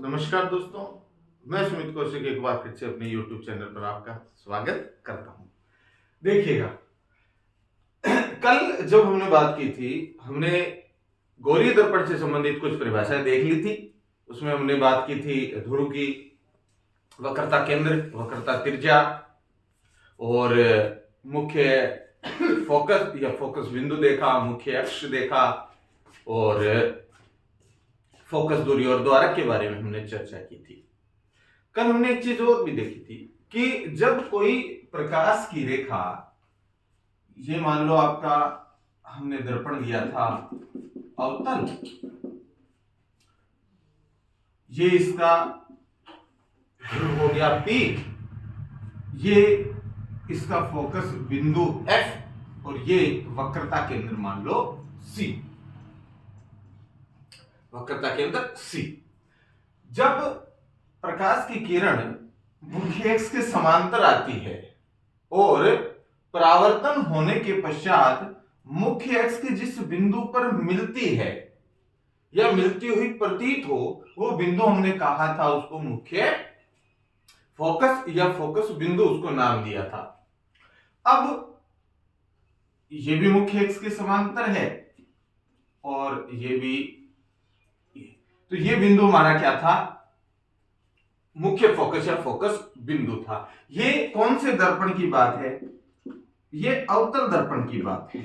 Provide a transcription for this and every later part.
नमस्कार दोस्तों, मैं सुमित कौशिक एक बार फिर से अपने YouTube चैनल पर आपका स्वागत करता हूं। देखिएगा, कल जब हमने बात की थी, हमने गोरीय दर्पण से संबंधित कुछ परिभाषाएं देख ली थी। उसमें हमने बात की थी ध्रुव की, वक्रता केंद्र, वक्रता त्रिज्या और मुख्य फोकस या फोकस बिंदु देखा, मुख्य अक्ष देखा और फोकस दूरी और द्वारक के बारे में हमने चर्चा की थी। कल हमने एक चीज और भी देखी थी कि जब कोई प्रकाश की रेखा, ये मान लो आपका हमने दर्पण लिया था अवतल, ये इसका ध्रुव हो गया P, ये इसका फोकस बिंदु F और ये वक्रता केंद्र मान लो C, वक्रता केंद्र C। जब प्रकाश की किरण मुख्य अक्ष के समांतर आती है और परावर्तन होने के पश्चात मुख्य अक्ष के जिस बिंदु पर मिलती है या मिलती हुई प्रतीत हो, वो बिंदु हमने कहा था उसको मुख्य फोकस या फोकस बिंदु, उसको नाम दिया था। अब ये भी मुख्य अक्ष के समांतर है और ये भी, तो ये बिंदु हमारा क्या था? मुख्य फोकस या फोकस बिंदु था। ये कौन से दर्पण की बात है? ये अवतल दर्पण की बात है।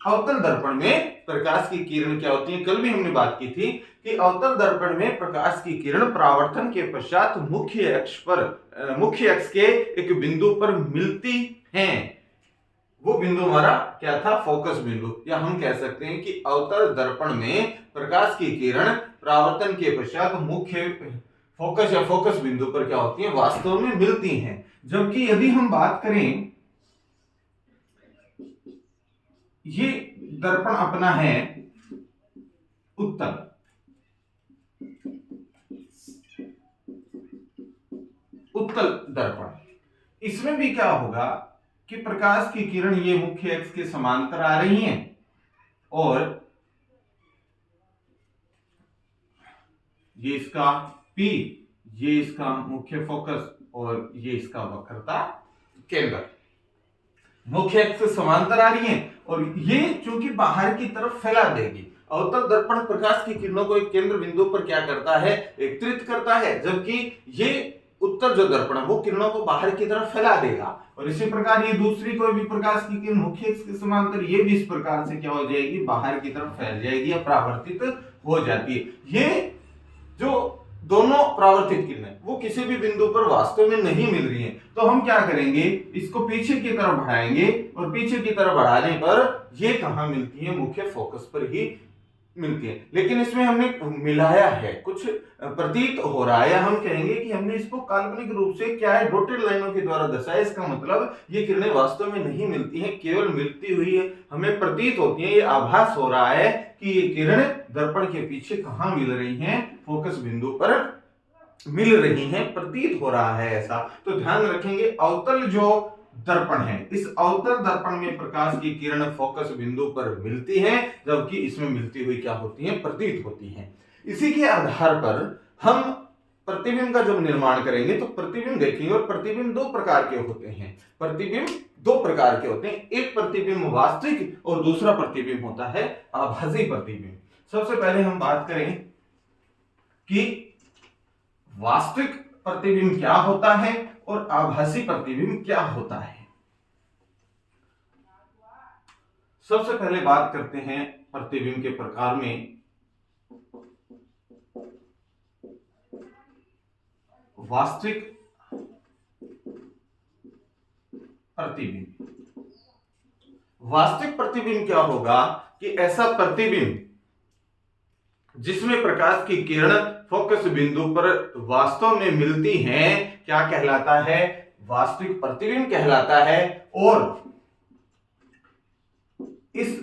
अवतल दर्पण में प्रकाश की किरण क्या होती है? कल भी हमने बात की थी कि अवतल दर्पण में प्रकाश की किरण परावर्तन के पश्चात मुख्य अक्ष के एक बिंदु पर मिलती हैं। वो बिंदु हमारा क्या था? फोकस बिंदु। या हम कह सकते हैं कि अवतल दर्पण में प्रकाश की किरण परावर्तन के पश्चात मुख्य फोकस या फोकस बिंदु पर क्या होती है? वास्तव में मिलती हैं। जबकि यदि हम बात करें, ये दर्पण अपना है उत्तल, उत्तल दर्पण, इसमें भी क्या होगा कि प्रकाश की किरण ये मुख्य अक्ष के समांतर आ रही हैं और ये इसका P, ये इसका मुख्य फोकस और ये इसका वक्रता केंद्र मुख्य अक्ष से समांतर आ रही हैं और ये चूंकि बाहर की तरफ फैला देगी। अवतल दर्पण प्रकाश की किरणों को एक केंद्र बिंदु पर क्या करता है? एकत्रित करता है, जबकि ये उत्तल जो दर्पण है वो किरणों को बाहर की तरफ फैला देगा। और इसी प्रकार ये दूसरी कोई भी प्रकाश की किरण मुख्य अक्ष के समांतर ये भी इस प्रकार से क्या हो जाएगी? बाहर की तरफ फैल जाएगी या परावर्तित हो जाती है। ये जो दोनों परावर्तित किरणें वो किसी भी बिंदु पर वास्तव में नहीं मिल रही हैं, तो हम क्या करेंगे? इसको पीछे की तरफ बढ़ाएंगे और पीछे की तरफ बढ़ाने पर ये कहां मिलती है? मुख्य फोकस पर ही मिलती है। लेकिन इसमें हमने मिलाया है, कुछ प्रतीत हो रहा है, हम कहेंगे कि हमने इसको काल्पनिक रूप से क्या है? डॉटेड लाइनों के द्वारा दर्शाया। इसका मतलब ये किरणें वास्तव में नहीं मिलती हैं, केवल मिलती हुई है, हमें प्रतीत होती है। ये आभास हो रहा है कि ये किरण दर्पण के पीछे कहां मिल रही हैं? फोकस बिंदु पर मिल रही हैं, प्रतीत हो रहा है ऐसा। तो ध्यान रखेंगे, अवतल जो दर्पण है, इस अवतल दर्पण में प्रकाश की किरण फोकस बिंदु पर मिलती है, जबकि इसमें मिलती हुई क्या होती है? प्रतीत होती है। इसी के आधार पर हम प्रतिबिंब का जब निर्माण करेंगे तो प्रतिबिंब देखेंगे, और प्रतिबिंब दो प्रकार के होते हैं। प्रतिबिंब दो प्रकार के होते हैं, एक प्रतिबिंब वास्तविक और दूसरा प्रतिबिंब होता है आभासी प्रतिबिंब। सबसे पहले हम बात करें कि वास्तविक प्रतिबिंब क्या होता है और आभासी प्रतिबिंब क्या होता है। सबसे पहले बात करते हैं प्रतिबिंब के प्रकार में। वास्तविक प्रतिबिंब, वास्तविक प्रतिबिंब क्या होगा कि ऐसा प्रतिबिंब जिसमें प्रकाश की किरण फोकस बिंदु पर वास्तव में मिलती हैं, क्या कहलाता है? वास्तविक प्रतिबिंब कहलाता है। और इस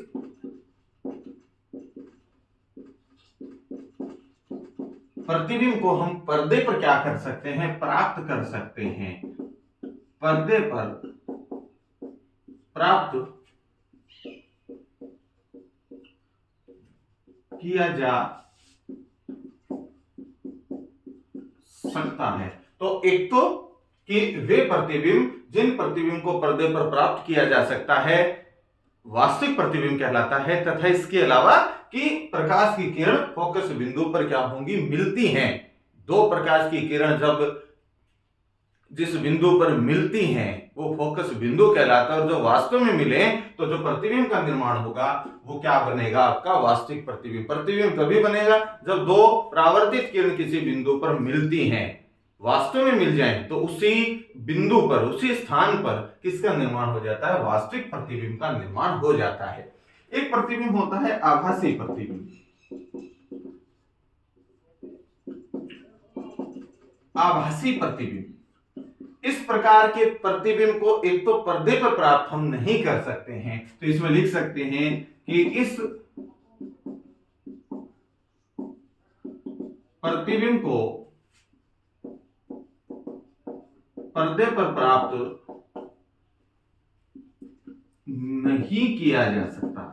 प्रतिबिंब को हम पर्दे पर क्या कर सकते हैं? प्राप्त कर सकते हैं। पर्दे पर प्राप्त किया जा सकता है। तो एक तो कि वे प्रतिबिंब जिन प्रतिबिंब को पर्दे पर प्राप्त किया जा सकता है वास्तविक प्रतिबिंब कहलाता है, तथा इसके अलावा कि प्रकाश की किरण फोकस बिंदु पर क्या होंगी, मिलती हैं। दो प्रकाश की किरण जब जिस बिंदु पर मिलती हैं वो फोकस बिंदु कहलाता है, और जो वास्तव में मिले तो जो प्रतिबिंब का निर्माण होगा वो क्या बनेगा, आपका वास्तविक प्रतिबिंब। प्रतिबिंब तभी बनेगा जब दो परावर्तित किरण किसी बिंदु पर मिलती हैं, वास्तव में मिल जाएं, तो उसी बिंदु पर उसी स्थान पर किसका निर्माण हो जाता है, वास्तविक प्रतिबिंब का निर्माण हो जाता है। एक प्रतिबिंब होता है आभासी प्रतिबिंब। आभासी प्रतिबिंब, इस प्रकार के प्रतिबिंब को एक तो पर्दे पर प्राप्त हम नहीं कर सकते हैं, तो इसमें लिख सकते हैं कि इस प्रतिबिंब को पर्दे पर प्राप्त नहीं किया जा सकता।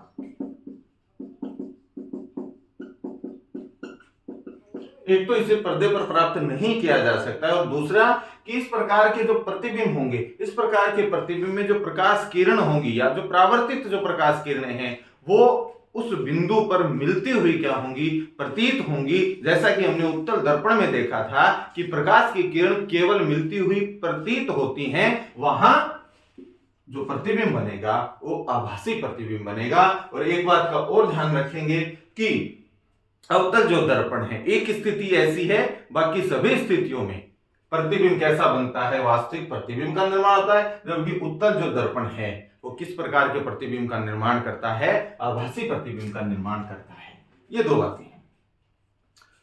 एक तो इसे पर्दे पर प्राप्त नहीं किया जा सकता है, और दूसरा कि इस प्रकार के जो प्रतिबिंब होंगे, इस प्रकार के प्रतिबिंब में जो प्रकाश किरण होंगी या जो परावर्तित जो प्रकाश किरणें हैं वो उस बिंदु पर मिलती हुई क्या होंगी, प्रतीत होंगी। जैसा कि हमने उत्तल दर्पण में देखा था कि प्रकाश की किरण केवल मिलती हुई प्रतीत होती हैं, वहां जो प्रतिबिंब बनेगा वो आभासी प्रतिबिंब बनेगा। और एक बात का और ध्यान रखेंगे कि अवतल जो दर्पण है, एक स्थिति ऐसी है, बाकी सभी स्थितियों में प्रतिबिंब कैसा बनता है, वास्तविक प्रतिबिंब का निर्माण होता है, जबकि उत्तल जो दर्पण है वो किस प्रकार के प्रतिबिंब का निर्माण करता है, आभासी प्रतिबिंब का निर्माण करता है। ये दो बातें हैं।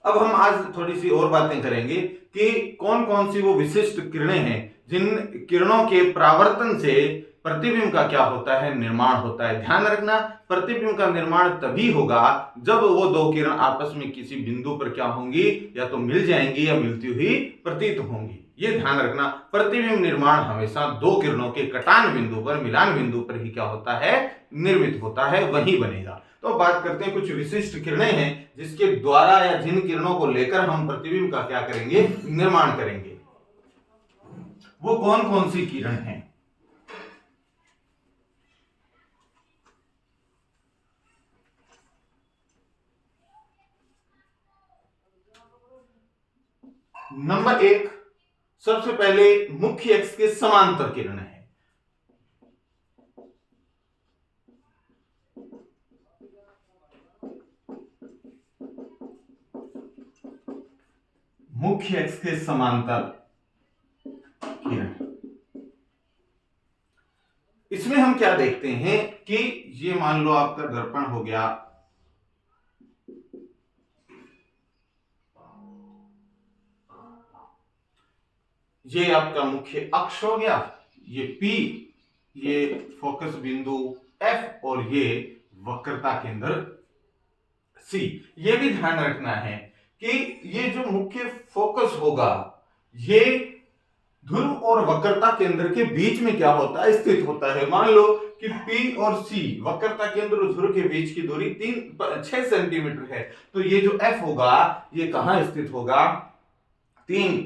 अब हम आज थोड़ी सी और बातें करेंगे कि कौन कौन सी वो विशिष्ट किरणें हैं जिन किरणों के परावर्तन से प्रतिबिंब का क्या होता है, निर्माण होता है। ध्यान रखना, प्रतिबिंब का निर्माण तभी होगा जब वो दो किरण आपस में किसी बिंदु पर क्या होंगी, या तो मिल जाएंगी या मिलती हुई प्रतीत होंगी। ये ध्यान रखना, प्रतिबिंब निर्माण हमेशा दो किरणों के कटान बिंदु पर, मिलान बिंदु पर ही क्या होता है, निर्मित होता है, वही बनेगा। तो बात करते हैं कुछ विशिष्ट किरणें हैं जिसके द्वारा या जिन किरणों को लेकर हम प्रतिबिंब का क्या करेंगे, निर्माण करेंगे। वो कौन कौन सी किरण हैं? नंबर एक, सबसे पहले मुख्य अक्ष के समांतर किरण है। मुख्य अक्ष के समांतर किरण, इसमें हम क्या देखते हैं कि ये मान लो आपका दर्पण हो गया, ये आपका मुख्य अक्ष हो गया, ये P, ये फोकस बिंदु F, और ये वक्रता केंद्र C। ये भी ध्यान रखना है कि ये जो मुख्य फोकस होगा ये ध्रुव और वक्रता केंद्र के बीच में क्या होता है, स्थित होता है। मान लो कि P और C, वक्रता केंद्र और ध्रुव के बीच की दूरी 6 सेंटीमीटर है, तो ये जो F होगा ये कहां स्थित होगा, 3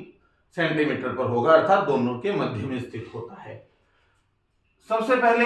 सेंटीमीटर पर होगा, अर्थात दोनों के मध्य में स्थित होता है। सबसे पहले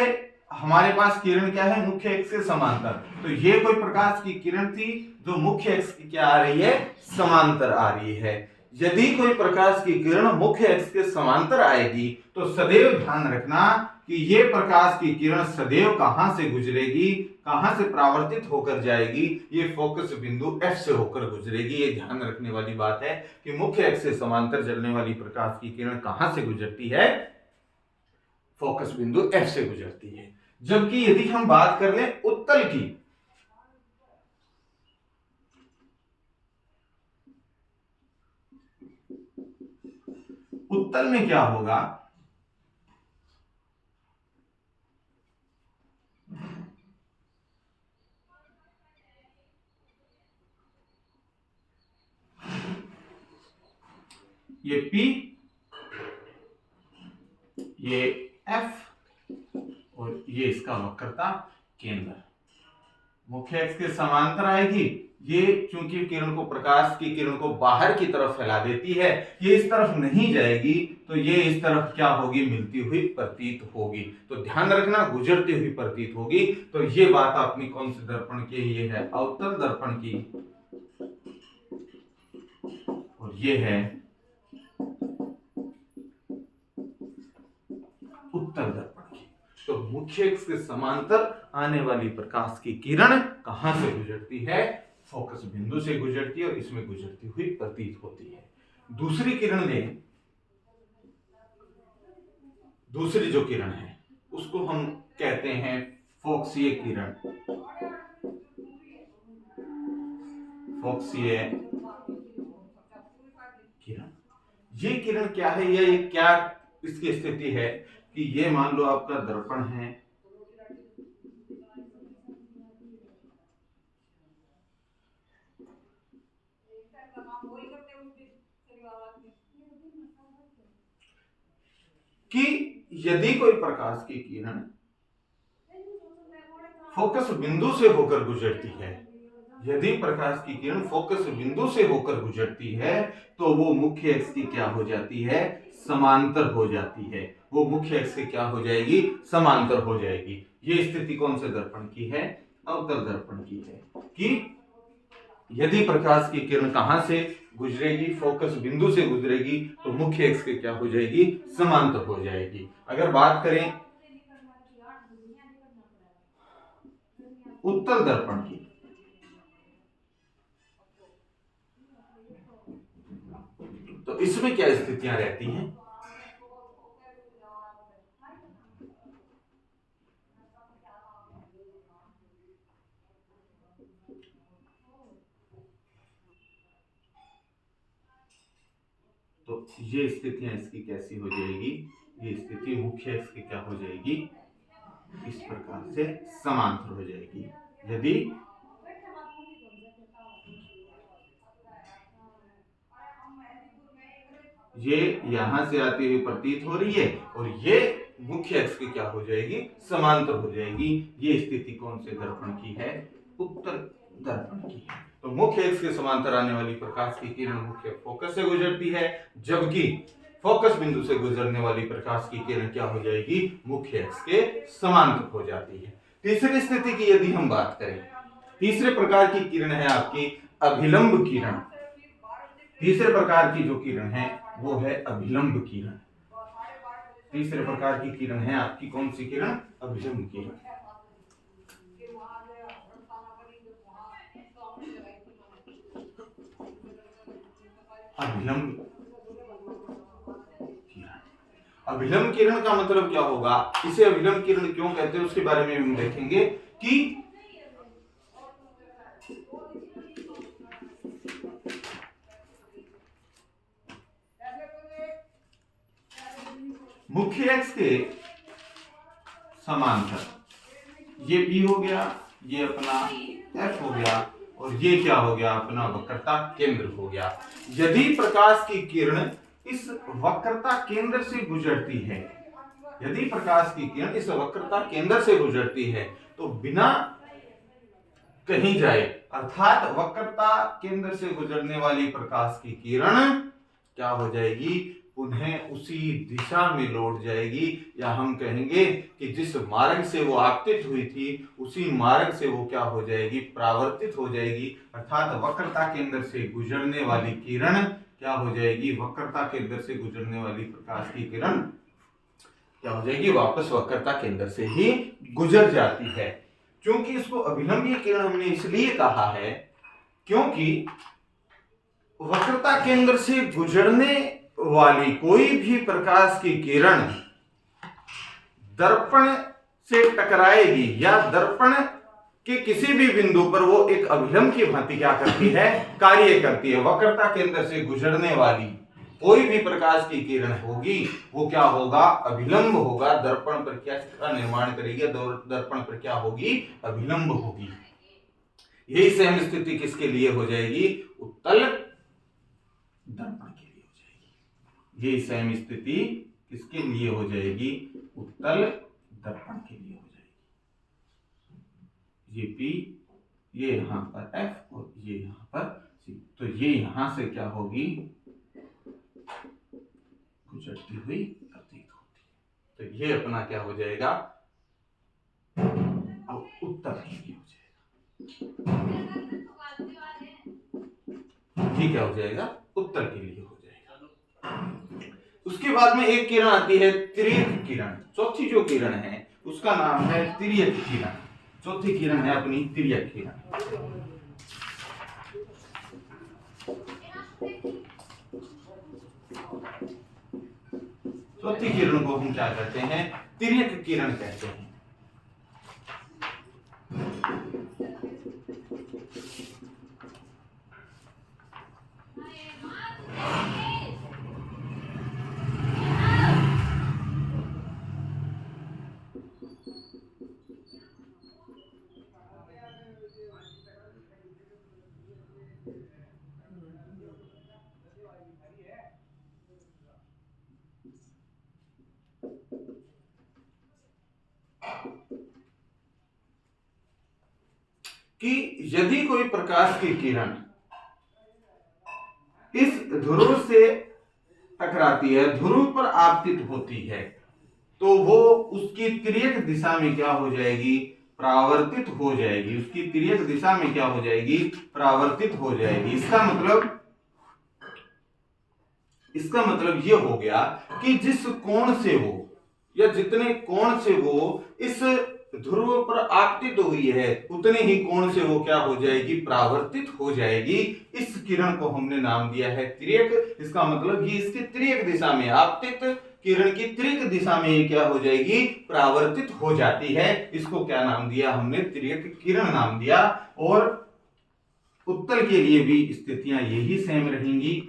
हमारे पास किरण क्या है, मुख्य अक्ष के समांतर। तो ये कोई प्रकाश की किरण थी जो मुख्य अक्ष की क्या आ रही है, समांतर आ रही है। यदि कोई प्रकाश की किरण मुख्य अक्ष के समांतर आएगी तो सदैव ध्यान रखना कि ये प्रकाश की किरण सदैव कहां से गुजरेगी, कहां से परावर्तित होकर जाएगी, ये फोकस बिंदु F से होकर गुजरेगी। ये ध्यान रखने वाली बात है कि मुख्य अक्ष से समांतर चलने वाली प्रकाश की किरण कहां से गुजरती है, फोकस बिंदु F से गुजरती है। जबकि यदि हम बात कर लें उत्तल की, उत्तल में क्या होगा, ये P, ये F, और ये इसका वक्रता केंद्र मुख्य अक्ष के समांतर आएगी। ये चूंकि किरण को, प्रकाश की किरण को बाहर की तरफ फैला देती है, ये इस तरफ नहीं जाएगी तो ये इस तरफ क्या होगी, मिलती हुई प्रतीत होगी। तो ध्यान रखना, गुजरती हुई प्रतीत होगी। तो ये बात अपनी कौन से दर्पण की, ये है अवतल दर्पण की, और ये है उत्तल दर्पण की। तो मुख्य अक्ष के समांतर आने वाली प्रकाश की किरण कहां से गुजरती है, फोकस बिंदु से गुजरती है और इसमें गुजरती हुई प्रतीत होती है। दूसरी किरण में, दूसरी जो किरण है उसको हम कहते हैं फोक्सीय किरण। फोक्सीय किरण, ये किरण क्या है, ये क्या इसकी स्थिति है कि ये मान लो आपका दर्पण है, कि यदि कोई प्रकाश की किरण फोकस बिंदु से होकर गुजरती है, यदि प्रकाश की किरण फोकस बिंदु से होकर गुजरती है तो वो मुख्य अक्ष की क्या हो जाती है, समांतर हो जाती है। वो मुख्य अक्ष से क्या हो जाएगी, समांतर हो जाएगी। ये स्थिति कौन से दर्पण की है, अवतल दर्पण की है, कि यदि प्रकाश की किरण कहां से गुजरेगी, फोकस बिंदु से गुजरेगी तो मुख्य अक्ष के क्या हो जाएगी, समांतर हो जाएगी। अगर बात करें उत्तल दर्पण की, तो इसमें क्या स्थितियां रहती हैं, तो ये स्थितियां इसकी कैसी हो जाएगी, ये स्थिति मुख्य अक्ष की क्या हो जाएगी, इस प्रकार से समांतर हो जाएगी। यदि ये यहां से आती हुई प्रतीत हो रही है और ये मुख्य अक्ष की क्या हो जाएगी, समांतर हो जाएगी। ये स्थिति कौन से दर्पण की है, उत्तल दर्पण की है। तो मुख्य अक्ष के समांतर आने वाली प्रकाश की किरण मुख्य फोकस से गुजरती है, जबकि फोकस बिंदु से गुजरने वाली प्रकाश की किरण क्या हो जाएगी, मुख्य अक्ष के समांतर हो जाती है। तीसरी स्थिति की यदि हम बात करें, तीसरे प्रकार की किरण है आपकी अभिलंब किरण। तीसरे प्रकार की जो किरण है वो है अभिलंब किरण। तीसरे प्रकार की किरण है आपकी कौन सी किरण, अभिलंब किरण। अभिलंब किरण, अभिलंब किरण का मतलब क्या होगा, इसे अभिलंब किरण क्यों कहते हैं उसके बारे में हम देखेंगे कि मुख्य अक्ष के समांतर, ये P हो गया, ये अपना F हो गया और ये क्या हो गया, अपना वक्रता केंद्र हो गया। यदि प्रकाश की किरण इस वक्रता केंद्र से गुजरती है, यदि प्रकाश की किरण इस वक्रता केंद्र से गुजरती है तो बिना कहीं जाए, अर्थात वक्रता केंद्र से गुजरने वाली प्रकाश की किरण क्या हो जाएगी, उन्हें उसी दिशा में लौट जाएगी, या हम कहेंगे कि जिस मार्ग से वो आपतित हुई थी उसी मार्ग से वो क्या हो जाएगी, परावर्तित हो जाएगी। अर्थात वक्रता केंद्र से गुजरने वाली किरण क्या हो जाएगी, वक्रता केंद्र से गुजरने वाली प्रकाश की किरण क्या हो जाएगी, वापस वक्रता केंद्र से ही गुजर जाती है। क्योंकि इसको अभिलंबीय किरण हमने इसलिए कहा है क्योंकि वक्रता केंद्र से गुजरने वाली कोई भी प्रकाश की किरण दर्पण से टकराएगी या दर्पण के किसी भी बिंदु पर वो एक अभिलंब की भांति क्या करती है, कार्य करती है। वक्रता केंद्र से गुजरने वाली कोई भी प्रकाश की किरण होगी वो क्या होगा, अभिलंब होगा, दर्पण पर क्या का निर्माण करेगी, दर्पण पर क्या होगी, अभिलंब होगी। यही सेम स्थिति किसके लिए हो जाएगी, उत्तल दर्पण के लिए हो जाएगी। यही सेम स्थिति किसके लिए हो जाएगी, उत्तल दर्पण के लिए हो जाएगी। ये P, ये यहाँ पर F और ये यहाँ पर C। तो ये यहाँ से क्या होगी, गुजरती हुई प्रतीत होती है। तो ये अपना क्या हो जाएगा, अब उत्तर के लिए हो जाएगा। ये क्या हो जाएगा, उत्तर के लिए हो जाएगा। उसके बाद में एक किरण आती है तिर्यक किरण। चौथी जो किरण है उसका नाम है तिर्यक किरण। चौथी किरण है अपनी तिर्यक किरण। चौथी किरण को हम क्या कहते हैं, तिर्यक किरण कहते हैं। कि यदि कोई प्रकाश की किरण इस ध्रुव से टकराती है, ध्रुव पर आपतित होती है, तो वो उसकी तिर्यक दिशा में क्या हो जाएगी, परावर्तित हो जाएगी। उसकी तिर्यक दिशा में क्या हो जाएगी, परावर्तित हो जाएगी। इसका मतलब ये हो गया कि जिस कोण से वो या जितने कोण से वो इस ध्रुव पर आपतित हुई है, उतने ही कोण से वो क्या हो जाएगी, परावर्तित हो जाएगी। इस किरण को हमने नाम दिया है तिर्यक। इसका मतलब ये इसकी तिर्यक दिशा में, आपतित किरण की तिर्यक दिशा में ये क्या हो जाएगी, परावर्तित हो जाती है। इसको क्या नाम दिया हमने, तिर्यक किरण नाम दिया। और उत्तल के लिए भी स्थितियां यही सेम रहेंगी।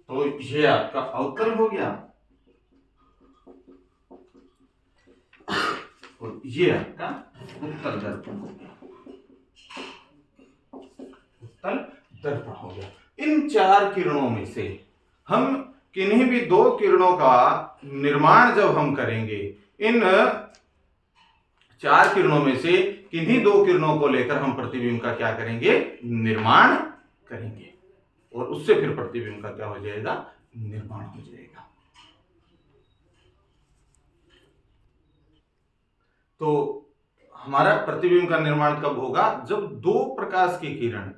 तो ये आपका अवतल हो गया और ये आपका उत्तल दर्पण हो गया। उत्तल दर्पण हो गया। इन चार किरणों में से हम किन्हीं भी दो किरणों का निर्माण जब हम करेंगे, इन चार किरणों में से किन्हीं दो किरणों को लेकर हम प्रतिबिंब का क्या करेंगे, निर्माण करेंगे। और उससे फिर प्रतिबिंब का क्या हो जाएगा, निर्माण हो जाएगा। तो हमारा प्रतिबिंब का निर्माण कब होगा, जब दो प्रकाश की किरण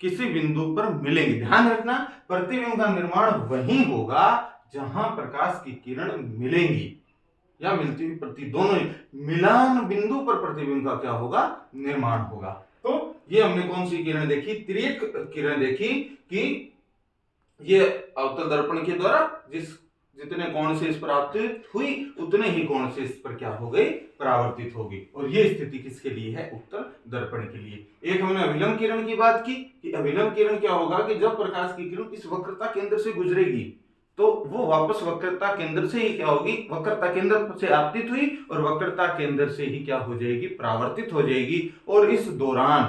किसी बिंदु पर मिलेंगे। ध्यान रखना, प्रतिबिंब का निर्माण वहीं होगा जहां प्रकाश की किरण मिलेंगी या मिलती हुई प्रतीत, दोनों मिलान बिंदु पर प्रतिबिंब का क्या होगा, निर्माण होगा। तो ये हमने कौन सी किरण देखी, तिर्यक किरण देखी कि ये अवतल दर्पण के द्वारा जितने कोण से इस पर आपतित हुई, उतने ही कोण से इस पर क्या हो गई, परावर्तित होगी। और ये स्थिति किसके लिए है, उत्तल दर्पण के लिए। एक हमने अभिलंब किरण की बात की कि अभिलंब किरण क्या होगा कि जब प्रकाश की किरण इस वक्रता केंद्र से गुजरेगी तो वो वापस वक्रता केंद्र से ही क्या होगी, वक्रता केंद्र से आपतित हुई और वक्रता केंद्र से ही क्या हो जाएगी, परावर्तित हो जाएगी। और इस दौरान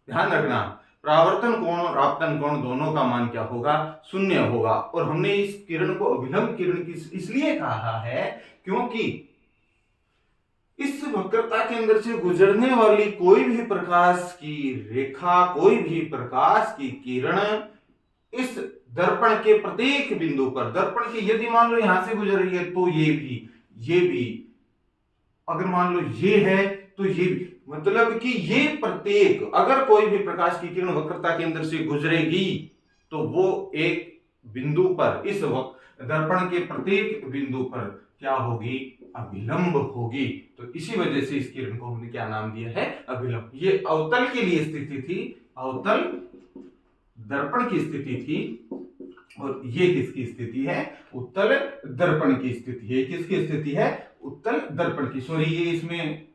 ध्यान रखना, परावर्तन कोण और आपतन कोण दोनों का मान क्या होगा, शून्य होगा। और हमने इस किरण को अभिलंब किरण इसलिए कहा है क्योंकि इस वक्रता केंद्र से गुजरने वाली कोई भी प्रकाश की रेखा, कोई भी प्रकाश की किरण इस दर्पण के प्रत्येक बिंदु पर, दर्पण के यदि मान लो यहां से गुजर रही है तो ये भी, अगर मान लो ये है तो ये भी, मतलब कि ये प्रत्येक, अगर कोई भी प्रकाश की किरण वक्रता केंद्र से गुजरेगी तो वो एक बिंदु पर, इस दर्पण के प्रत्येक बिंदु पर क्या होगी, अभिलंब होगी। तो इसी वजह से इस किरण को हमने क्या नाम दिया है, अभिलंब। ये अवतल के लिए स्थिति थी, अवतल दर्पण की स्थिति थी। और ये किसकी स्थिति है, उत्तल दर्पण की स्थिति है। किसकी स्थिति है, उत्तल दर्पण की। सॉरी, ये इसमें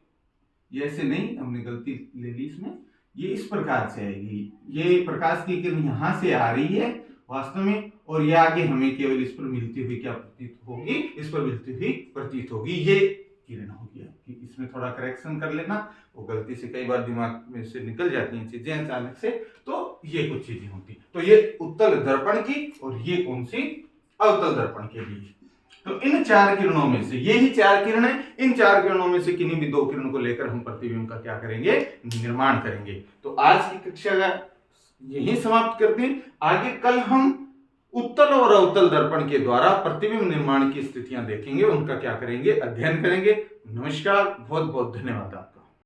ये ऐसे नहीं, हमने गलती ले ली इसमें, ये इस प्रकार से आएगी। ये प्रकाश की किरण यहां से आ रही है वास्तव में, और ये आगे हमें केवल इस पर मिलती हुई क्या प्रतीत होगी, इस पर मिलती हुई प्रतीत होगी। ये किरण होगी आपकी। इसमें थोड़ा करेक्शन कर लेना, वो गलती से कई बार दिमाग में से निकल जाती हैं चीजें अचानक से, तो ये कुछ चीजें होती। तो ये उत्तल दर्पण की और ये कौन सी, अवतल दर्पण के लिए। तो इन 4 किरणों में से, ये ही 4 किरणें, इन 4 किरणों में से किन्हीं भी 2 किरणों को लेकर हम प्रतिबिंब का क्या करेंगे, निर्माण करेंगे। तो आज की कक्षा यही समाप्त करते हैं। आगे कल हम उत्तल और अवतल दर्पण के द्वारा प्रतिबिंब निर्माण की स्थितियां देखेंगे, उनका क्या करेंगे, अध्ययन करेंगे। नमस्कार, बहुत बहुत धन्यवाद आपका।